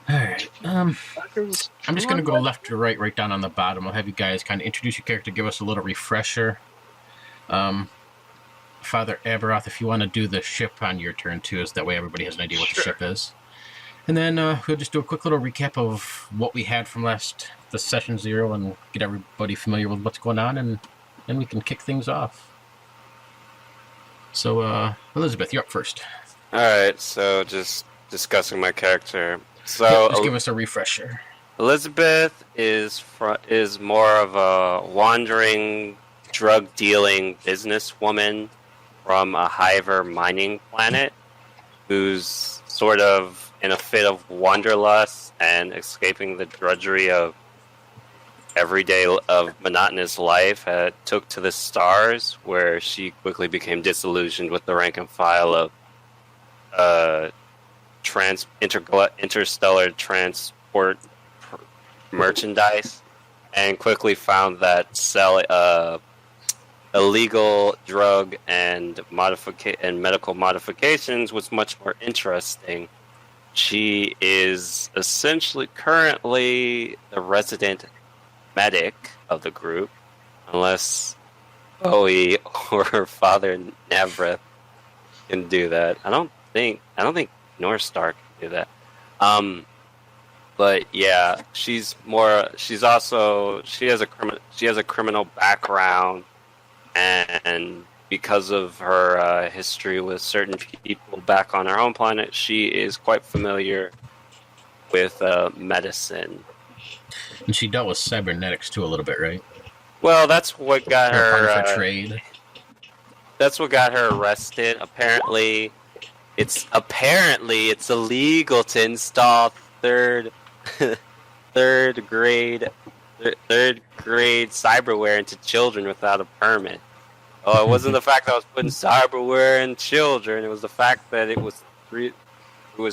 All right. Backwards. I'm just gonna go left to right, right down on the bottom. I'll have you guys kind of introduce your character, give us a little refresher. Um, Father Aberoth, if you want to do the ship on your turn too, is that way everybody has an idea what the Sure. ship is. And then we'll just do a quick little recap of what we had from the session 0 and get everybody familiar with what's going on, and then we can kick things off. So, Elizabeth, you're up first. All right, so just discussing my character. Yep, just So give us a refresher. Elizabeth is more of a wandering, drug dealing businesswoman from a Hiver mining planet, who's sort of in a fit of wanderlust and escaping the drudgery of everyday of monotonous life. Took to the stars, where she quickly became disillusioned with the rank and file of uh, interstellar transport merchandise, and quickly found that sell illegal drug and medical modifications was much more interesting. She is essentially currently the resident medic of the group, unless Bowie or her father Navrith can do that. I don't think North Star can do that. But yeah, She's also she has a criminal background, and because of her history with certain people back on her home planet, she is quite familiar with medicine. And she dealt with cybernetics too a little bit, right? Well, that's what got Or part of her her. trade. That's what got her arrested. It's illegal to install third grade third grade cyberware into children without a permit. Oh, it wasn't the fact that I was putting cyberware in children. It was the fact that it was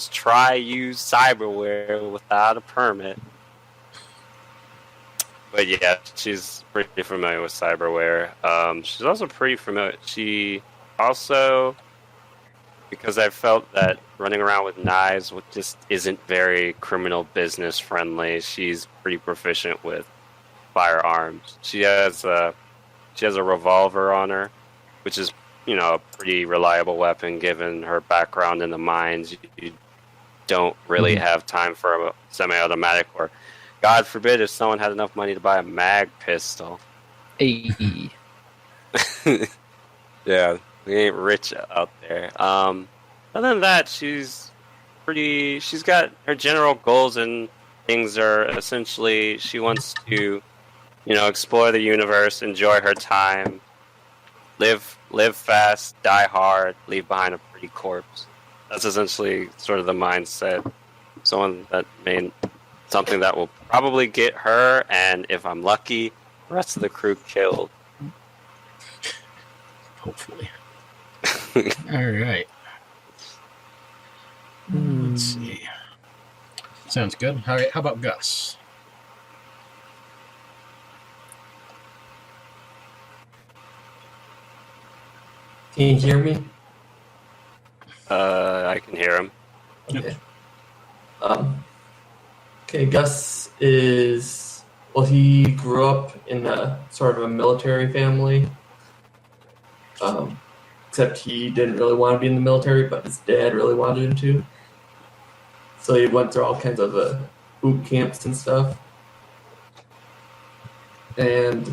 try use cyberware without a permit. But yeah, she's pretty familiar with cyberware. She's also pretty familiar. She also, because I felt that running around with knives just isn't very criminal business friendly. She's pretty proficient with firearms. She has a revolver on her, which is a pretty reliable weapon given her background in the mines. You don't really have time for a semi-automatic, or God forbid if someone had enough money to buy a mag pistol. Hey. Yeah, we ain't rich out there. Other than that, she's got her general goals, and things are essentially she wants to, explore the universe, enjoy her time, live fast, die hard, leave behind a pretty corpse. That's essentially sort of the mindset. Something that will probably get her, and if I'm lucky, the rest of the crew killed. Hopefully. All right. Let's see. Sounds good. All right. How about Gus? Can you hear me? I can hear him. Okay. Okay, Gus is, well, he grew up in a sort of a military family. Except he didn't really want to be in the military, but his dad really wanted him to. So he went through all kinds of boot camps and stuff. And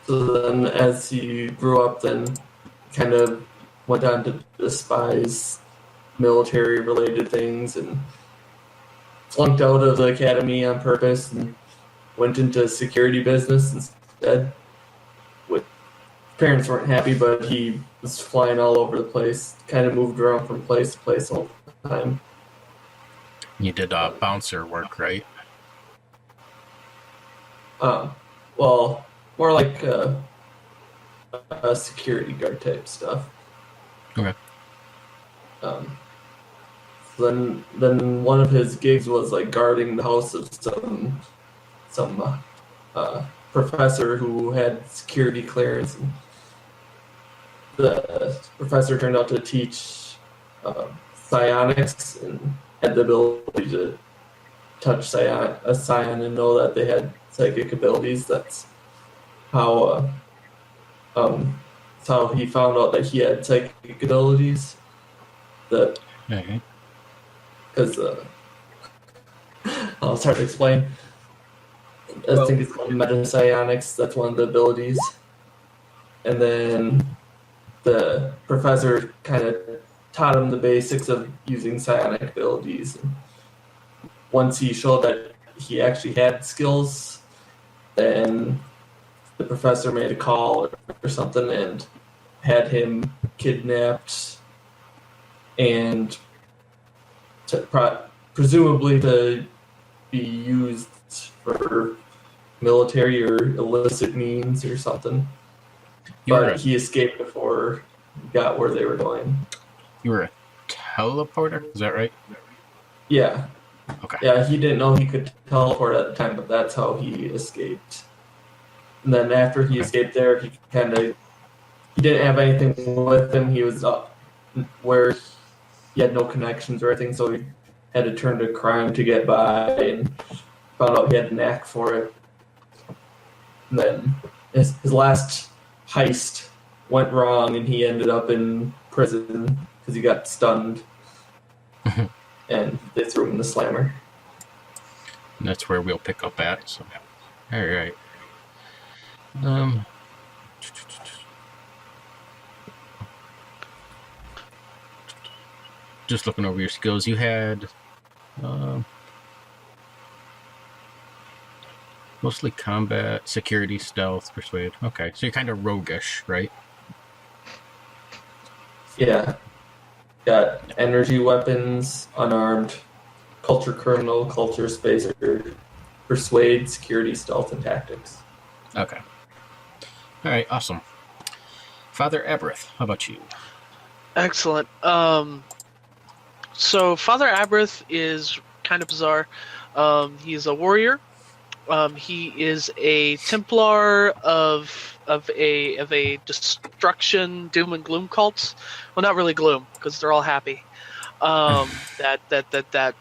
so then as he grew up, then kind of went on to despise military-related things and flunked out of the academy on purpose and went into security business instead. Parents weren't happy, but he was flying all over the place, kind of moved around from place to place all the time. You did bouncer work, right? Well, more like a security guard type stuff. Okay. Then one of his gigs was like guarding the house of some professor who had security clearance. And the professor turned out to teach psionics and had the ability to touch a scion and know that they had psychic abilities. That's how he found out that he had psychic abilities. That because I'll start to explain. I think it's called meta-psionics. That's one of the abilities. And then the professor kind of taught him the basics of using psionic abilities. And once he showed that he actually had skills, then the professor made a call or something and had him kidnapped and presumably to be used for military or illicit means or something. But he escaped before he got where they were going. You were a teleporter? Is that right? Yeah. Okay. Yeah, he didn't know he could teleport at the time, but that's how he escaped. And then after he escaped there, he didn't have anything with him. He was up where he had no connections or anything, so he had to turn to crime to get by and found out he had a knack for it. And then his last heist went wrong and he ended up in prison because he got stunned. And they threw him in the slammer. And that's where we'll pick up at. So, all right. Just looking over your skills, you had mostly combat, security, stealth, persuade. Okay, so you're kind of roguish, right? Yeah. Got energy weapons, unarmed, culture criminal, culture spacer, persuade, security, stealth, and tactics. Okay. All right, awesome. Father Aberth, how about you? Excellent. So Father Aberth is kind of bizarre. He's a warrior. He is a Templar of a destruction, doom and gloom cult. Well, not really gloom because they're all happy. That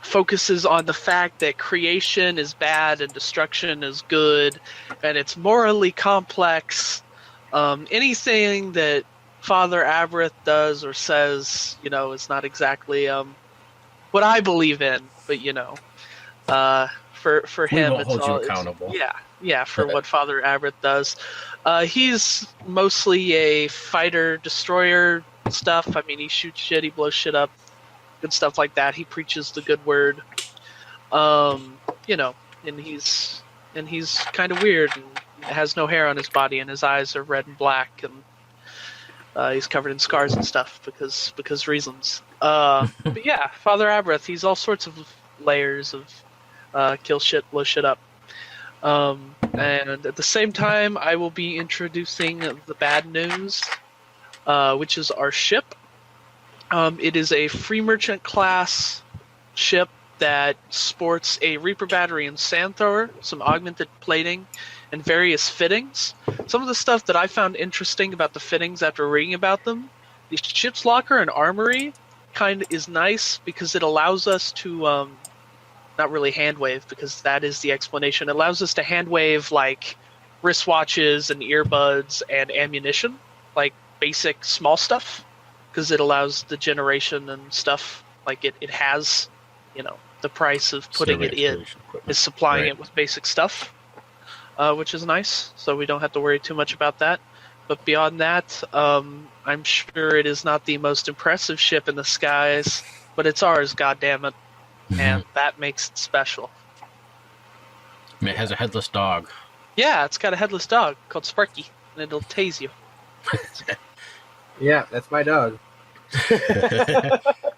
focuses on the fact that creation is bad and destruction is good, and it's morally complex. Anything that Father Aberth does or says, is not exactly what I believe in, but for him, it's hold you accountable. For what Father Aberth does. He's mostly a fighter destroyer stuff. I mean, he shoots shit, he blows shit up, good stuff like that. He preaches the good word. And he's kind of weird and has no hair on his body, and his eyes are red and black, and he's covered in scars and stuff because reasons. But yeah, Father Aberth, he's all sorts of layers of kill shit, blow shit up. And at the same time, I will be introducing the bad news, which is our ship. It is a free merchant class ship that sports a Reaper battery and sand thrower, some augmented plating, and various fittings. Some of the stuff that I found interesting about the fittings after reading about them, the ship's locker and armory kind of is nice because it allows us to not really hand wave, because that is the explanation. It allows us to hand wave like wristwatches and earbuds and ammunition, like basic small stuff, because it allows the generation and stuff. Like it has, the price of putting it in is supplying it with basic stuff, which is nice. So we don't have to worry too much about that. But beyond that, I'm sure it is not the most impressive ship in the skies, but it's ours, goddammit. And that makes it special. And it has a headless dog. Yeah, it's got a headless dog called Sparky, and it'll tase you. Yeah, that's my dog.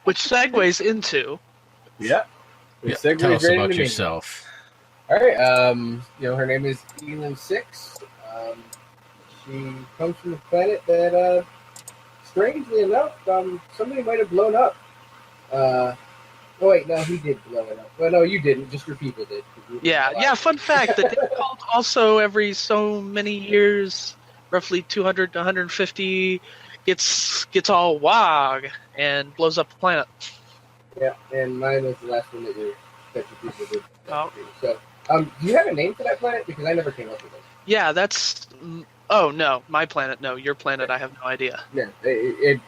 Which segues into... Yeah. Tell us about yourself. All right. Her name is Elin 6. She comes from a planet that, strangely enough, somebody might have blown up. Oh, wait, no, he did blow it up. Well, no, you didn't. Just your people did. Yeah, fun fact, that they also every so many years, roughly 200 to 150, gets all wog and blows up the planet. Yeah, and mine was the last one that you people did. Oh. So, do you have a name for that planet? Because I never came up with it. Yeah, that's. Oh no, my planet. No, your planet. I have no idea. Yeah, it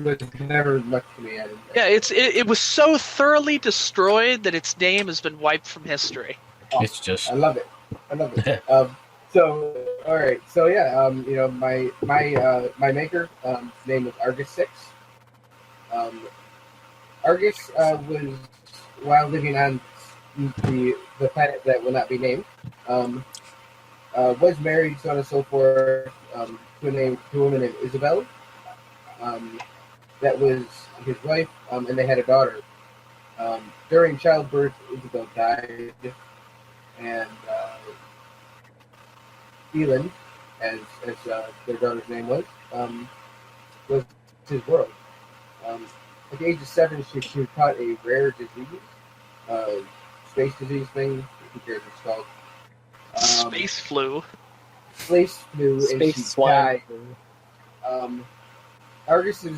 was never much to me. Yeah, it was so thoroughly destroyed that its name has been wiped from history. It's just I love it. So, all right. So yeah, my maker name was Argus 6. Argus was, while living on the planet that will not be named, was married, so on and so forth, to a woman named Isabel. That was his wife, and they had a daughter. During childbirth, Isabel died, and Elin, as their daughter's name was his world. At the age of 7, she caught a rare disease, space disease thing. Who cares what it's called? Space flu. Space flu, and Space she swine. died. Argus was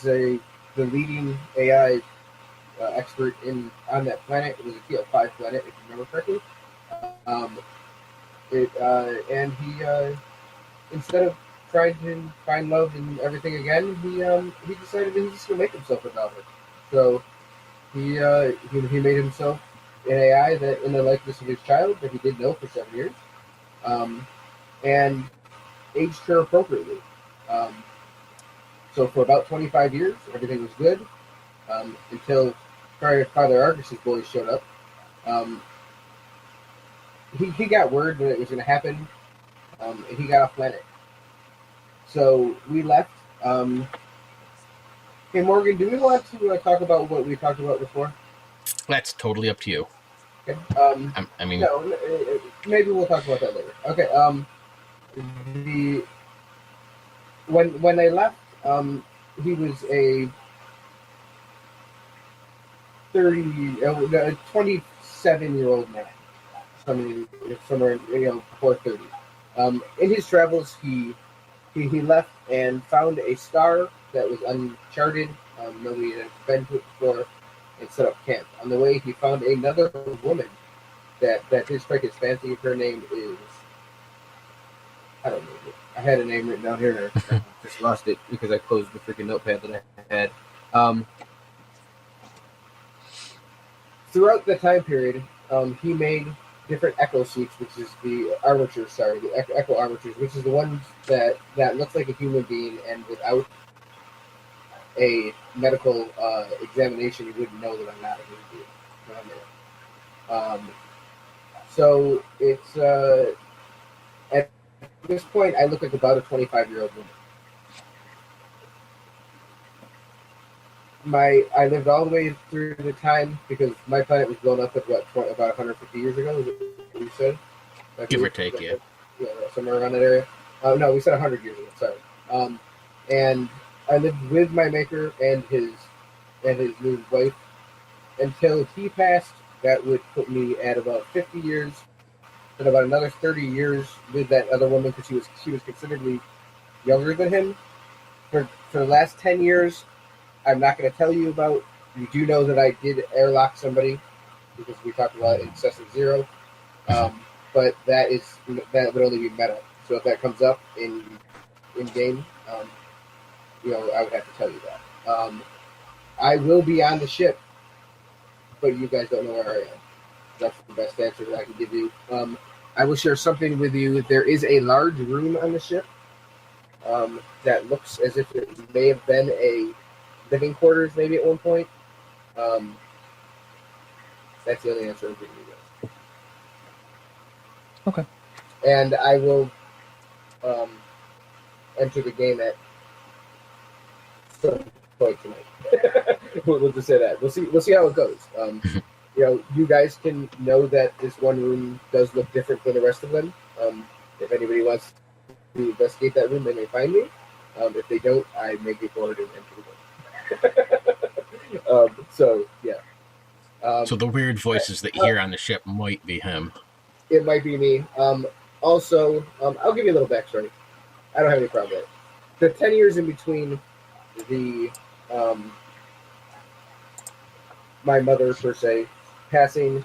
the leading AI expert on that planet. It was a TL5 planet, if you remember correctly. And he instead of trying to find love and everything again, he decided that he's just gonna make himself a daughter. So he made himself an AI that in the likeness of his child that he did know for 7 years, and aged her appropriately. So for about 25 years, everything was good until Father Argus's boys showed up. He got word that it was going to happen, and he got off planet. So we left. Hey, Morgan, do we want to talk about what we talked about before? that's totally up to you. Okay. I mean, No, maybe we'll talk about that later. Okay. When they left, he was a 27-year-old man, somewhere before 30. In his travels, he left and found a star that was uncharted. Nobody had been to it before, and set up camp. On the way, he found another woman that his strike his fancy. Her name is, I don't know. I had a name written down here, and I just lost it because I closed the freaking notepad that I had. Throughout the time period, he made different echo suits, which is the armatures. Sorry, the echo armatures, which is the ones that looks like a human being, and without a medical examination, you wouldn't know that I'm not a human being. So it's at this point, I look like about a 25-year-old woman. I lived all the way through the time because my planet was blown up at about 150 years ago. Is what we said? give or take, yeah. Yeah, somewhere around that area. No, we said 100 years ago. Sorry. And I lived with my maker and his new wife until he passed. That would put me at about 50 years, and about another 30 years with that other woman because she was considerably younger than him. For the last 10 years, I'm not going to tell you about. You do know that I did airlock somebody because we talked about it in Session 0. But that would only be meta. So if that comes up in game, I would have to tell you that. I will be on the ship, but you guys don't know where I am. That's the best answer that I can give you. I will share something with you. There is a large room on the ship that looks as if it may have been a living quarters maybe at one point. That's the only answer I'm giving you guys. Okay. And I will enter the game at some point tonight. We'll just say that. We'll see how it goes. You guys can know that this one room does look different than the rest of them. If anybody wants to investigate that room, they may find me. If they don't, I may get bored and enter the room. So yeah. So the weird voices that you hear on the ship might be him. It might be me. Also, I'll give you a little backstory. I don't have any problem with it. the 10 years in between the my mother per se passing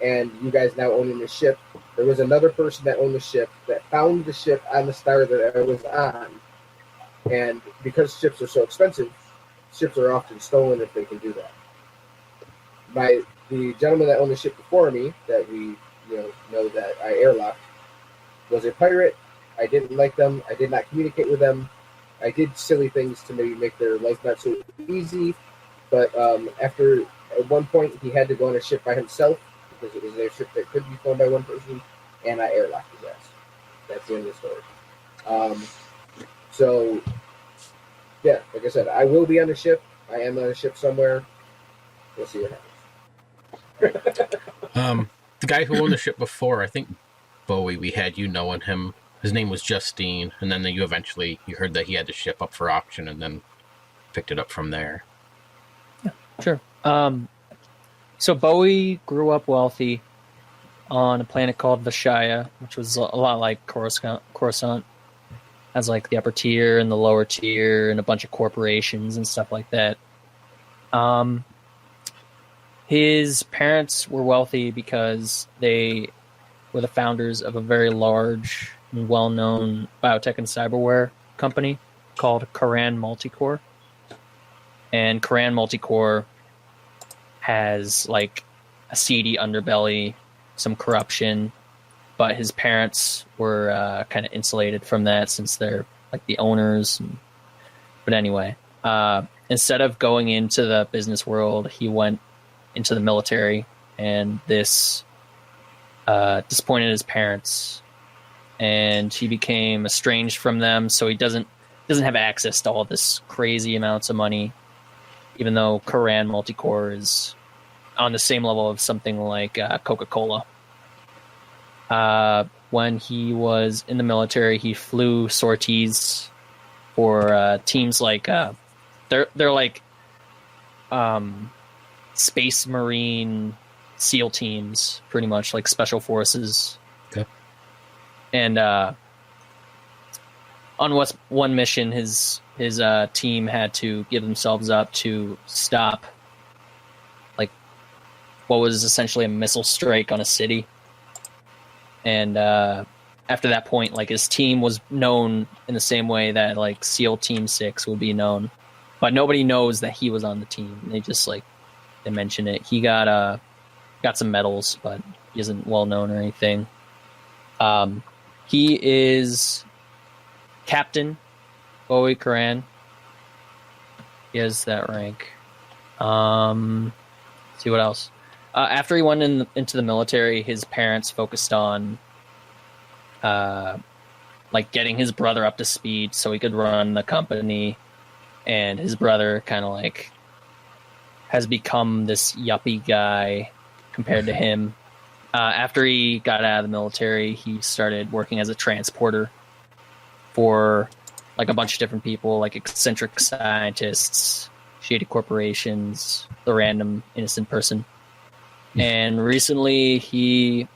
and you guys now owning the ship, there was another person that owned the ship that found the ship on the star that I was on. And because ships are so expensive, ships are often stolen if they can do that. The gentleman that owned the ship before me, that we know that I airlocked, was a pirate. I didn't like them. I did not communicate with them. I did silly things to maybe make their life not so easy. But after, at one point, he had to go on a ship by himself because it was a ship that could be flown by one person, and I airlocked his ass. That's the end of the story. So, yeah, like I said, I will be on a ship. I am on a ship somewhere. We'll see what happens. The guy who owned the ship before, I think Bowie, we had you knowing him. His name was Justine, and then you heard that he had the ship up for auction, and then picked it up from there. Yeah, sure. So Bowie grew up wealthy on a planet called Vashaya, which was a lot like Coruscant. Has like the upper tier and the lower tier and a bunch of corporations and stuff like that. His parents were wealthy because they were the founders of a very large and well-known biotech and cyberware company called Karan Multicore. And Karan Multicore has like a seedy underbelly, some corruption, but his parents were kind of insulated from that since they're like the owners. But anyway, instead of going into the business world, he went into the military, and this disappointed his parents, and he became estranged from them. So he doesn't have access to all this crazy amounts of money, even though Karan Multicore is on the same level of something like Coca-Cola. When he was in the military, he flew sorties for teams like they're like Space Marine SEAL teams, pretty much like special forces. Okay. And on one mission, his team had to give themselves up to stop like what was essentially a missile strike on a city. And after that point, like his team was known in the same way that like SEAL Team 6 would be known, but nobody knows that he was on the team. They just they mention it. He got some medals, but he isn't well known or anything. He is Captain Bowie Karan. He has that rank. See what else. After he went into the military, his parents focused on like getting his brother up to speed so he could run the company, and his brother kind of like has become this yuppie guy compared to him. After he got out of the military, he started working as a transporter for like a bunch of different people, like eccentric scientists, shady corporations, the random innocent person. And recently he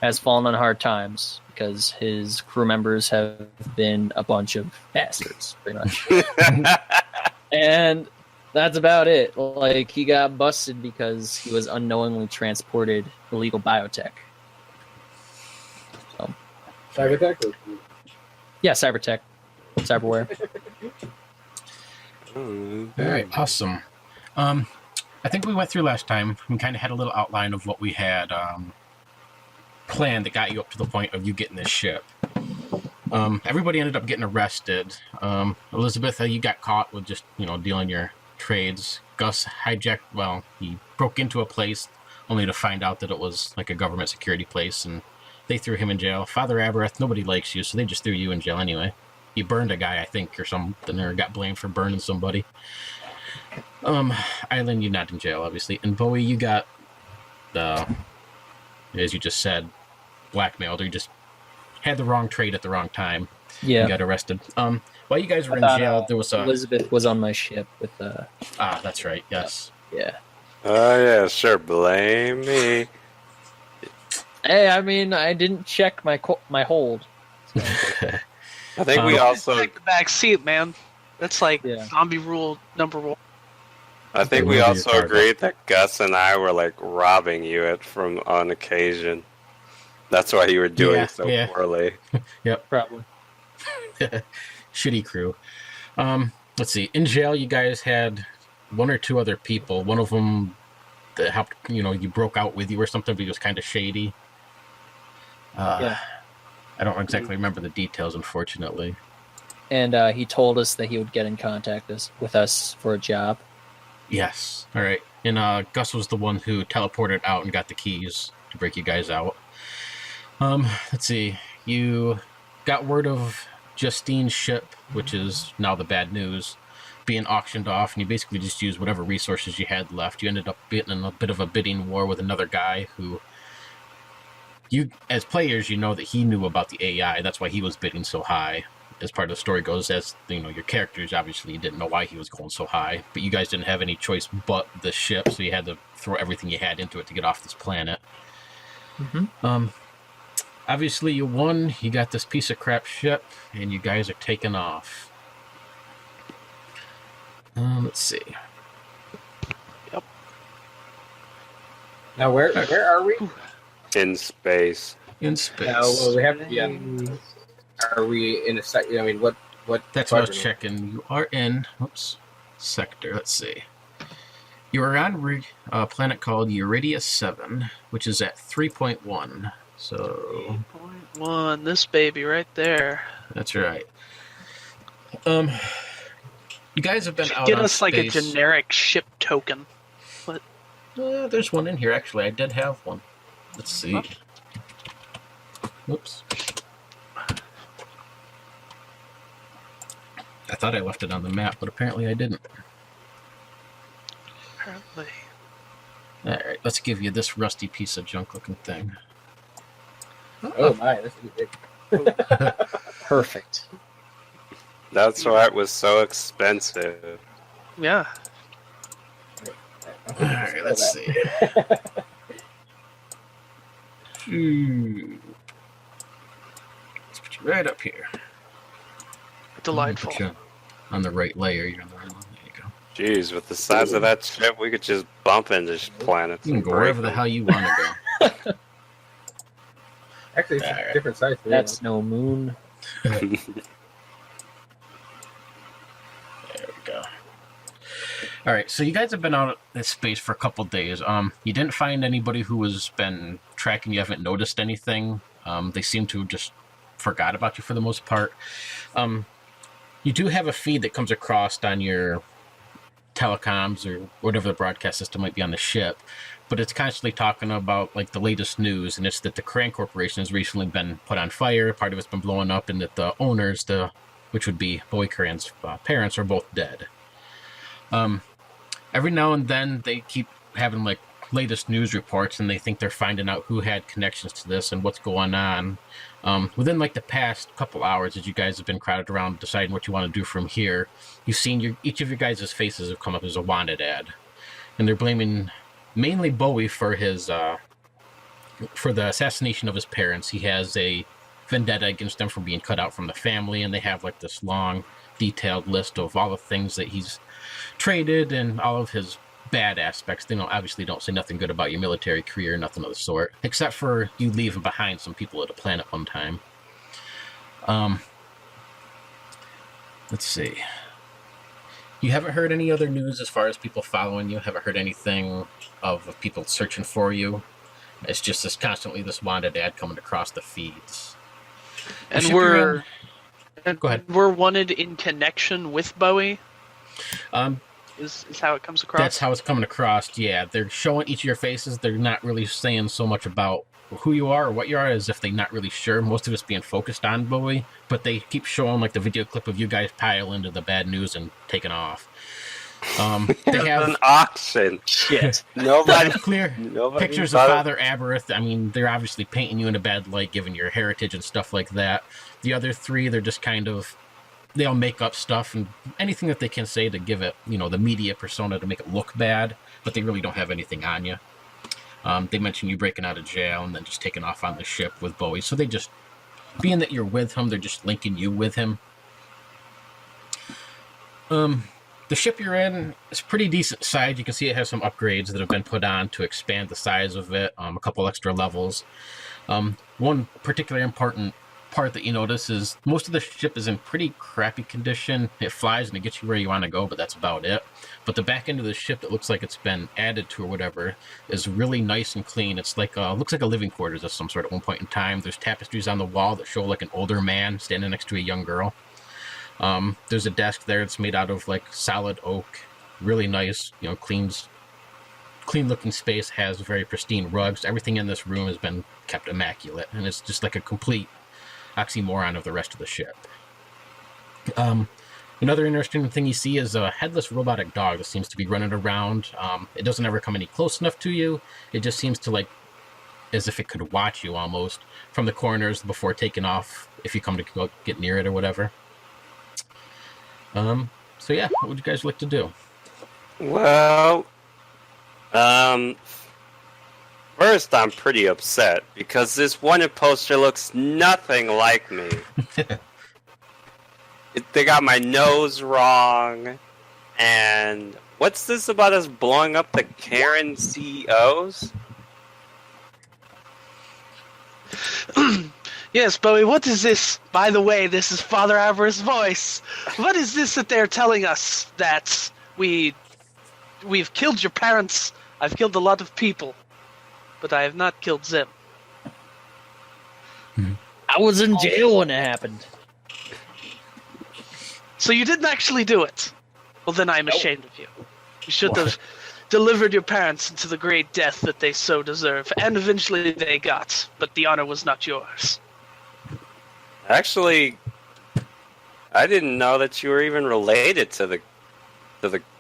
has fallen on hard times because his crew members have been a bunch of bastards, pretty much. And that's about it. Like, he got busted because he was unknowingly transported illegal biotech. So, Cybertech? yeah, cybertech. Cyberware. All right, awesome. I think we went through last time. We kind of had a little outline of what we had planned that got you up to the point of you getting this ship. Everybody ended up getting arrested. Elizabeth, you got caught with just, dealing your trades. Gus he broke into a place only to find out that it was like a government security place, and they threw him in jail. Father Aberrath, nobody likes you, so they just threw you in jail anyway. You burned a guy, I think, or something, or got blamed for burning somebody. Eileen, you're not in jail, obviously. And Bowie, you got, as you just said, blackmailed, or you just had the wrong trade at the wrong time. Yeah. You got arrested. While you guys were in jail, there was Elizabeth was on my ship with that's right, yes. Yeah. Oh, yeah, sure, blame me. Hey, I mean, I didn't check my hold. So. I think we Um, also Take the back seat, man. That's like Yeah. zombie rule #1. I think we Wherever also your car agreed that Gus and I were like robbing you at from on occasion. That's why you were doing so yeah. poorly. Probably. Shitty crew. Let's see. In jail, you guys had one or two other people. One of them that helped, you broke out with you or something, but he was kind of shady. Yeah. I don't exactly remember the details, unfortunately. And he told us that he would get in contact with us for a job. Yes. All right. And Gus was the one who teleported out and got the keys to break you guys out. Let's see. You got word of Justine's ship, which is now the bad news, being auctioned off, and you basically just used whatever resources you had left. You ended up getting in a bit of a bidding war with another guy who, you as players, you know that he knew about the AI. That's why he was bidding so high. As part of the story goes, as your characters obviously didn't know why he was going so high, but you guys didn't have any choice but the ship, so you had to throw everything you had into it to get off this planet. Mm-hmm. Obviously, you won. You got this piece of crap ship, and you guys are taking off. Let's see. Now, where are we? In space. In space. Well, we have. Yeah. Are we in a sec? I mean, what? That's what I was checking. You are in. Sector. Let's see. You are on a planet called Eurydia 7, which is at 3.1. So 3.1, this baby right there. that's right. You guys have been Should out get on us like a space. generic ship token. There's one in here, actually. I did have one. Let's see. Whoops. I thought I left it on the map, but apparently I didn't. Apparently. Alright, let's give you this rusty piece of junk-looking thing. Oh my, this is big. Perfect. That's why it was so expensive. Yeah. Alright, let's see. Let's put you right up here. Delightful. Put you on the right layer. You're on the right one. There you go. Jeez, with the size of that ship, we could just bump into planets. You can and go break wherever the them. hell you want to go. Actually, it's Alright. a different size. For That's no moon. There we go. All right, so you guys have been out in space for a couple days. You didn't find anybody who has been tracking you. Haven't noticed anything. They seem to have just forgot about you for the most part. You do have a feed that comes across on your telecoms or whatever the broadcast system might be on the ship, but it's constantly talking about like the latest news, and it's that the Cran Corporation has recently been put on fire. Part of it's been blowing up, and that the owners, which would be Bowie Cran's parents, are both dead. Every now and then they keep having like latest news reports, and they think they're finding out who had connections to this and what's going on. Within like the past couple hours, as you guys have been crowded around deciding what you want to do from here, you've seen each of your guys' faces have come up as a wanted ad, and they're blaming mainly Bowie for for the assassination of his parents. He has a vendetta against them for being cut out from the family, and they have like this long, detailed list of all the things that he's traded and all of his bad aspects. They obviously don't say nothing good about your military career, nothing of the sort, except for you leaving behind some people at a planet one time. Let's see. You haven't heard any other news as far as people following you? Haven't heard anything of people searching for you? It's just this wanted ad coming across the feeds. And ship you're Go ahead. We're wanted in connection with Bowie. Um, Is how it comes across. That's how it's coming across. Yeah, they're showing each of your faces. They're not really saying so much about who you are or what you are, as if they're not really sure. Most of it's being focused on Bowie, but they keep showing like the video clip of you guys pile into the bad news and taking off. They have an auction. Shit. Nobody. clear Nobody pictures of thought Father Aberith. I mean, they're obviously painting you in a bad light, given your heritage and stuff like that. The other three, they're just kind of, they all make up stuff and anything that they can say to give it, the media persona to make it look bad, but they really don't have anything on you. They mention you breaking out of jail and then just taking off on the ship with Bowie, so they just being that you're with him, they're just linking you with him. The ship you're in is pretty decent size. You can see it has some upgrades that have been put on to expand the size of it, a couple extra levels. One particularly important part that you notice is most of the ship is in pretty crappy condition. It flies and it gets you where you want to go, but that's about it. But the back end of the ship that looks like it's been added to or whatever is really nice and clean. It's like looks like a living quarters of some sort at one point in time. There's tapestries on the wall that show like an older man standing next to a young girl. There's a desk there that's made out of like solid oak, really nice, clean looking space, has very pristine rugs. Everything in this room has been kept immaculate, and it's just like a complete oxymoron of the rest of the ship. Another interesting thing you see is a headless robotic dog that seems to be running around. It doesn't ever come any close enough to you. It just seems to, like, as if it could watch you almost from the corners before taking off if you come to go get near it or whatever. So yeah, what would you guys like to do? Well, first I'm pretty upset because this wanted poster looks nothing like me. They got my nose wrong, and what's this about us blowing up the Karen CEOs? Yes, Bowie, what is this? By the way, this is Father Avarice's voice. What is this that they're telling us? That we've killed your parents, I've killed a lot of people, but I have not killed Zim. I was in jail when it happened. So you didn't actually do it? Well, then I'm ashamed of you. You should have delivered your parents into the great death that they so deserve, and eventually they got, but the honor was not yours. Actually, I didn't know that you were even related to the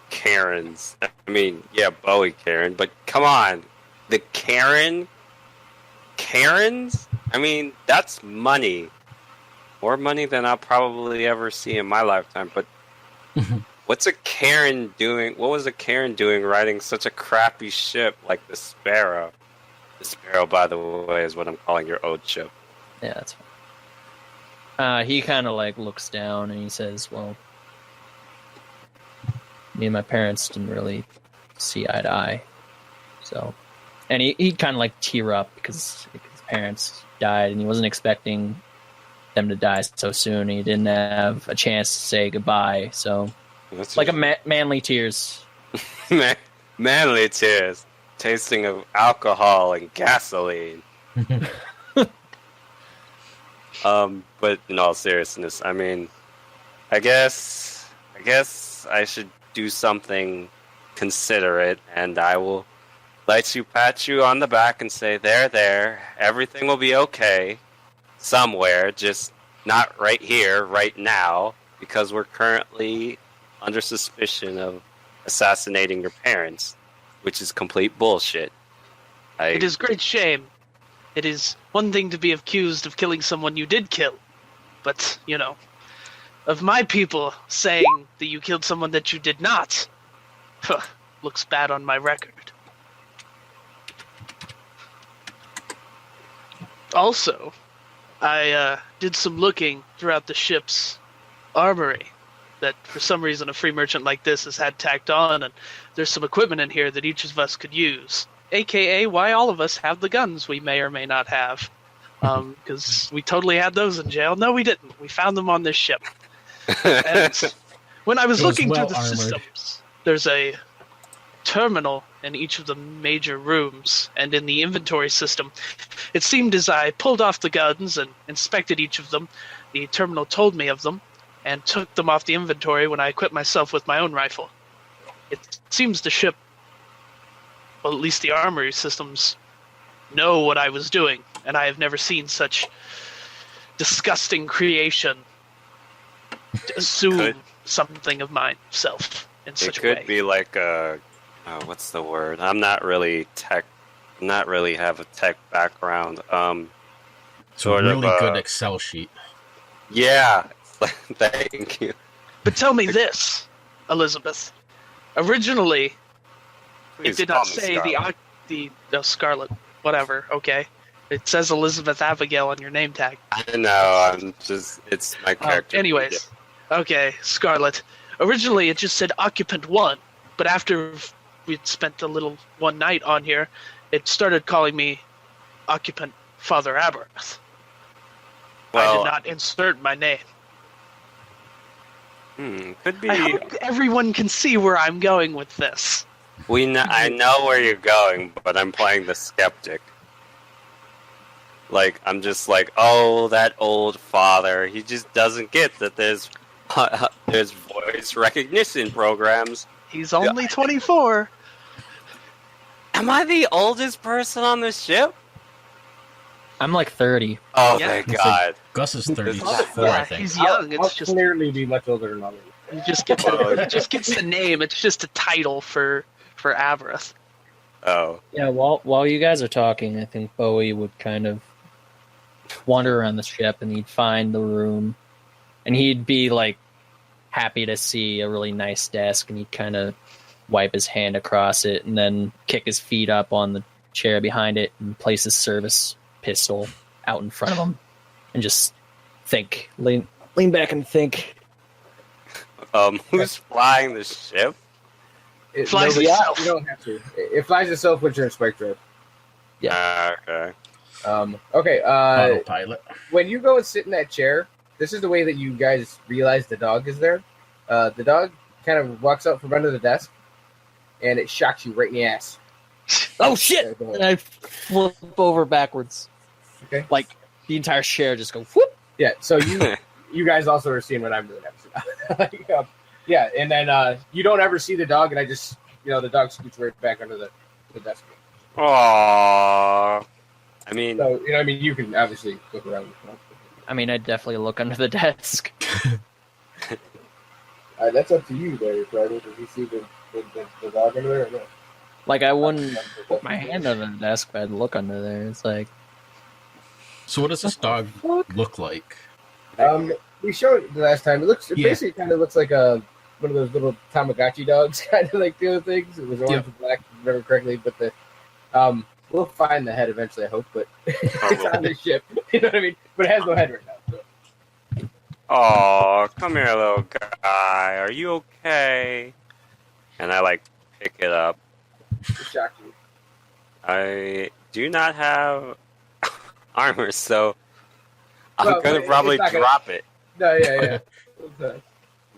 Karens. I mean, yeah, Bowie Karen, but come on, the Karens? I mean, that's money. More money than I'll probably ever see in my lifetime, but what's a Karen doing? What was a Karen doing riding such a crappy ship like the Sparrow? The Sparrow, by the way, is what I'm calling your old ship. Yeah, that's fine. He kind of like looks down and he says, well, me and my parents didn't really see eye to eye. So, and he kind of like tear up because his parents died and he wasn't expecting them to die so soon. He didn't have a chance to say goodbye. So, That's like manly tears. Manly tears. Tasting of alcohol and gasoline. But in all seriousness, I mean, I guess I should do something considerate, and I will pat you on the back and say, there, everything will be okay somewhere, just not right here, right now, because we're currently under suspicion of assassinating your parents, which is complete bullshit. It is great shame. It is one thing to be accused of killing someone you did kill, but, of my people saying that you killed someone that you did not, looks bad on my record. Also, I did some looking throughout the ship's armory that for some reason a free merchant like this has had tacked on, and there's some equipment in here that each of us could use. AKA why all of us have the guns we may or may not have. Because we totally had those in jail. No, we didn't. We found them on this ship. And when I was looking through the systems, there's a terminal in each of the major rooms, and in the inventory system, it seemed as I pulled off the guns and inspected each of them, the terminal told me of them, and took them off the inventory when I equipped myself with my own rifle. It seems the ship, well, at least the armory systems, know what I was doing, and I have never seen such disgusting creation to assume something of myself in such a way. It could be like a... what's the word? I'm not really have a tech background. Sort of really good Excel sheet. Yeah, thank you. But tell me this, Elizabeth. Originally, Please it did call not me say Scarlet. the Scarlet, whatever. Okay, It says Elizabeth Abigail on your name tag. I know. It's my character. Anyways, okay, Scarlet. Originally, it just said Occupant 1, but after we'd spent a little one night on here, it started calling me Occupant Father Aberrath. I Well, did not insert my name. Could be. I hope everyone can see where I'm going with this. I know where you're going, but I'm playing the skeptic. Like, I'm just like, oh, that old father. He just doesn't get that there's voice recognition programs. He's only 24. Am I the oldest person on the ship? I'm like 30. Oh, Yeah. thank God. Gus is 34, Yeah, I think. he's young. I'll It's just clearly be much older than others. he just gets the name. It's just a title for Aberrath. Oh. Yeah, while you guys are talking, I think Bowie would kind of wander around the ship and he'd find the room. And he'd be like happy to see a really nice desk and he'd kind of wipe his hand across it and then kick his feet up on the chair behind it and place his service pistol out in front of him and just think, lean back and think. Who's flying the ship? It Flies nobody- itself. You don't have to. It flies itself with your inspector. Okay. Okay. Autopilot. When you go and sit in that chair, this is the way that you guys realize the dog is there. The dog kind of walks out from under the desk, and it shocks you right in the ass. Oh shit! Go And ahead. I flip over backwards. Okay. Like the entire chair just go whoop. Yeah. So you guys also are seeing what I'm doing. Like, yeah, and then you don't ever see the dog, and I just the dog scoots right back under the desk. Aww. I mean, So you can obviously look around. I mean, I'd definitely look under the desk. That's up to you, there, Trevor. Did you see the dog under there or no? Like I wouldn't put my hand under the desk, but I'd look under there. It's like, So what does this dog look like? We showed it the last time. It Yeah. basically kind of looks like one of those little Tamagotchi dogs, kind of like the other things. It was orange and black, if I remember correctly. But we'll find the head eventually, I hope. But it's on the ship. You know what I mean? But it has no head right now. So. oh, come here, little guy. Are you okay? And I pick it up. It shocked you. I do not have armor, so I'm Well, gonna it's probably not gonna- drop it. No, yeah. Okay.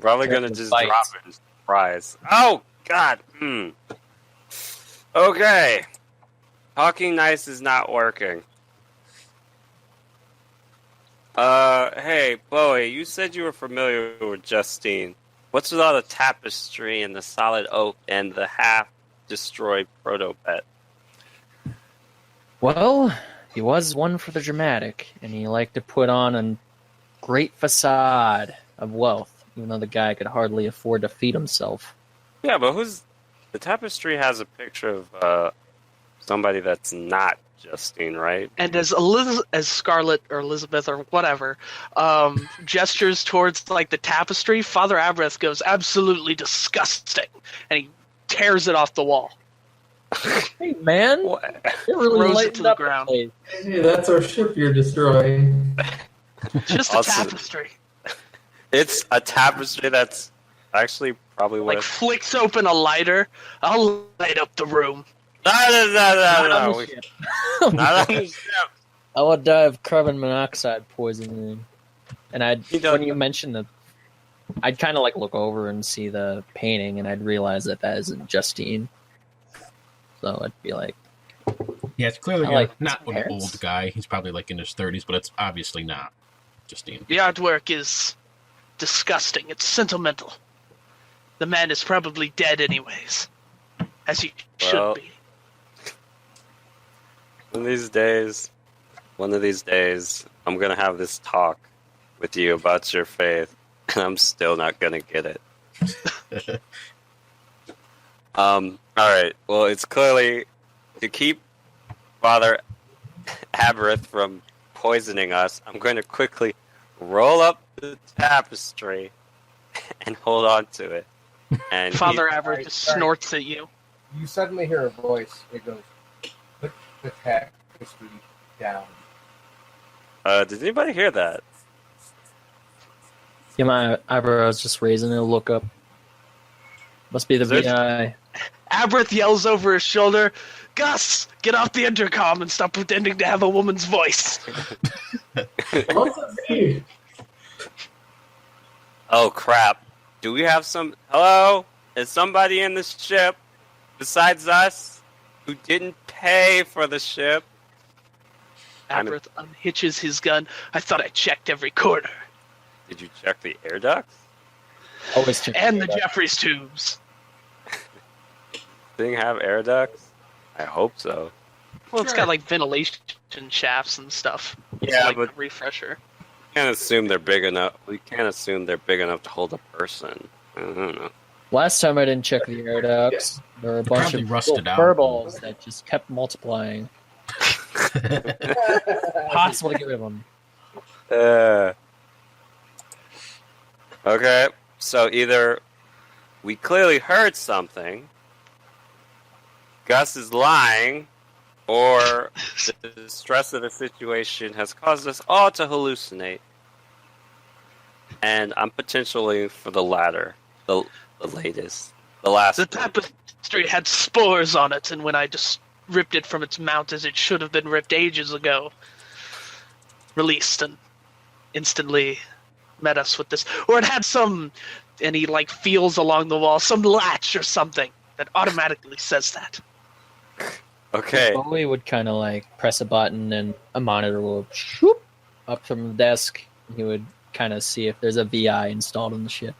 Probably Yeah, gonna the just bites. drop it as a surprise. Oh God. Okay. Talking nice is not working. Hey, Bowie, you said you were familiar with Justine. What's with all the tapestry and the solid oak and the half-destroyed proto-pet? well, he was one for the dramatic, and he liked to put on a great facade of wealth, even though the guy could hardly afford to feed himself. Yeah, but the tapestry has a picture of somebody that's not Justine, right? And as Scarlet or Elizabeth or whatever gestures towards the tapestry, Father Aberrath goes absolutely disgusting, and he tears it off the wall. Hey, man, What? it really Throws it lightened to the up ground. place. Hey, that's our ship you're destroying. Just a Also- tapestry. It's a tapestry that's actually probably what. Flicks open a lighter. I'll light up the room. No. Not on the we- ship. Not on the ship. I would die of carbon monoxide poisoning. And He does- when you mentioned I'd kind of look over and see the painting, and I'd realize that isn't Justine. So I'd be like, Yeah, it's clearly I like not his an parents. old guy. He's probably in his 30s, but it's obviously not Justine. The artwork is disgusting. It's sentimental. The man is probably dead anyways, as he Well- should be. One of these days, I'm gonna have this talk with you about your faith, and I'm still not gonna get it. All right. Well, it's clearly to keep Father Aberrath from poisoning us. I'm going to quickly roll up the tapestry and hold on to it. And Father he- Aberrath just sorry. snorts at you. You suddenly hear a voice. It goes, "Put the tapestry down. Did anybody hear that? Yeah, my eyebrows just raising a look up. Must be the Is there- VI. Aberth yells over his shoulder, "Gus, get off the intercom and stop pretending to have a woman's voice." Also me. Oh crap! Do we have some? Hello? Is somebody in this ship besides us who didn't pay for the ship? Aberth unhitches his gun. "I thought I checked every corner. Did you check the air ducts? Always check And the that. Jeffries tubes." Thing have air ducts? I hope so. Well, it's got like ventilation shafts and stuff. It's Yeah, like but a refresher. can't assume they're big enough. We can't assume they're big enough to hold a person. I don't know. Last time I didn't check the air ducts. There were a bunch probably of rusted little out. furballs that just kept multiplying. Possible to get rid of them. Okay, so either we clearly heard something, Gus is lying, or the stress of the situation has caused us all to hallucinate. And I'm potentially for the latter, the latest, the last. The one. tapestry had spores on it, and when I just ripped it from its mount as it should have been ripped ages ago, released and instantly met us with this. Or it had some, and he like feels along the wall, some latch or something that automatically says that. Okay, Bowie would kind of like press a button and a monitor will shoop up from the desk. He would kind of see if there's a VI installed on the ship.